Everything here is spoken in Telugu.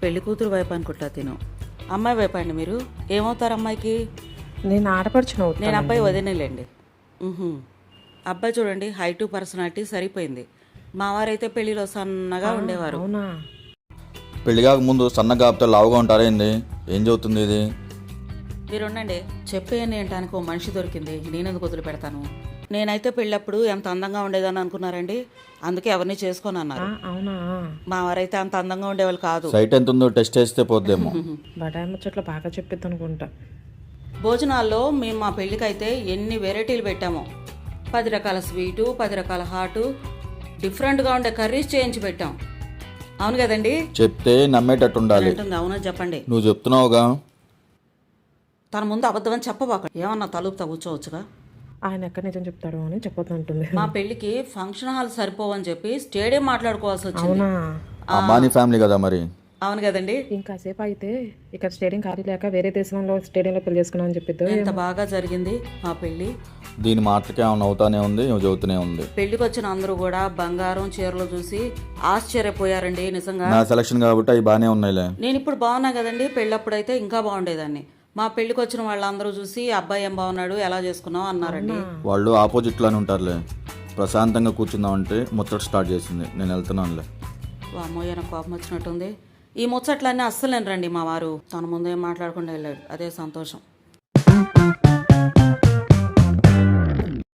పెళ్లి కూతురు వైపు అనుకుంటా తిను. అమ్మాయి వైపు అండి మీరు ఏమవుతారు అమ్మాయికి? నేను ఆడపడుచును అవుతాను. నేను అబ్బాయి వదినేలేండి. అబ్బాయి చూడండి, హైటు పర్సనాలిటీ సరిపోయింది. మా వారైతే పెళ్లిలో సన్నగా ఉండేవారు. అవునా? పెళ్లి కాక ముందు సన్న కాపుతో లావుగా ఉంటారేంది? ఏం చదువుతుంది ఇది? మీరు ఉండండి, చెప్పేయని ఏంటానికి ఓ మనిషి దొరికింది, నేనెందుకు వదిలి పెడతాను? నేనైతే పెళ్ళప్పుడు ఎంత అందంగా ఉండేదని అనుకున్నారండి, అందుకే ఎవరిని చేసుకోను అన్నారు. అవునా? మా వారైతే అంత అందంగా ఉండేవాళ్ళు కాదు. సైట్ ఎంత ఉందో టెస్ట్ చేస్తే పోద్దేమో. బడాయి ముచ్చట్లు బాగా చెప్పిద్ది అనుకుంటా. భోజనాల్లో మేము మా పెళ్ళికైతే ఎన్ని వెరైటీలు పెట్టామో. 10 రకాల స్వీటు, 10 రకాల హాటు, డిఫరెంట్గా ఉండే కర్రీస్ చేయించి పెట్టాం. అవును కదండి? చెప్తే నమ్మేటట్టు ఉండాలి. ఉంటుంది. అవునా చెప్పండి. నువ్వు చెప్తున్నావుగా. తన ముందు అబద్ధం అని చెప్పబాక. ఏమన్నా తలుపుతా కూర్చోవచ్చుగా. ఆయన ఎక్కడ నిజం చెప్తాడు అని చెప్పొద్దంటుంది. మా పెళ్లికి ఫంక్షన్ హాల్ సరిపోవని చెప్పి స్టేడియం మాట్లాడుకోవాల్సి వచ్చింది. అవునా? అంబానీ ఫ్యామిలీ కదా మరి. అవును కదండి? ఇంకాసేపు అయితే ఇక్కడ స్టేడియం ఖాళీ లేక వేరే దేశంలో స్టేడియంలో పెళ్లి చేసుకున్నామని చెప్పిద్దు. ఎంత బాగా జరిగింది మా పెళ్లి. దీని మాటలకి ఏమైనా అవుతానే ఉంది, ఏమో చదువుతూనే ఉంది. పెళ్లికి వచ్చిన అందరూ కూడా బంగారం చీరలు చూసి ఆశ్చర్యపోయారండి. నిజంగా నా సెలక్షన్ కాబట్టి అవి బాగానే ఉన్నాయిలే. నేను ఇప్పుడు బాగున్నా కదండి, పెళ్ళప్పుడైతే ఇంకా బాగుండేదాన్ని. మా పెళ్లికి వచ్చిన వాళ్ళందరూ చూసి అబ్బాయి ఏం బాగున్నాడు, ఎలా చేసుకున్నావు అన్నారండి. వాళ్ళు ఆపోజిట్లోనే ఉంటారులే. ప్రశాంతంగా కూర్చుందామంటే ముచ్చట స్టార్ట్ చేసింది. నేను వెళ్తున్నానులే. వామ్మో, నాకు కోపం వచ్చినట్టుంది. ఈ ముచ్చట్లన్నీ అస్సలు రండి మా వారు. తన ముందు ఏం మాట్లాడకుండా వెళ్ళాడు, అదే సంతోషం.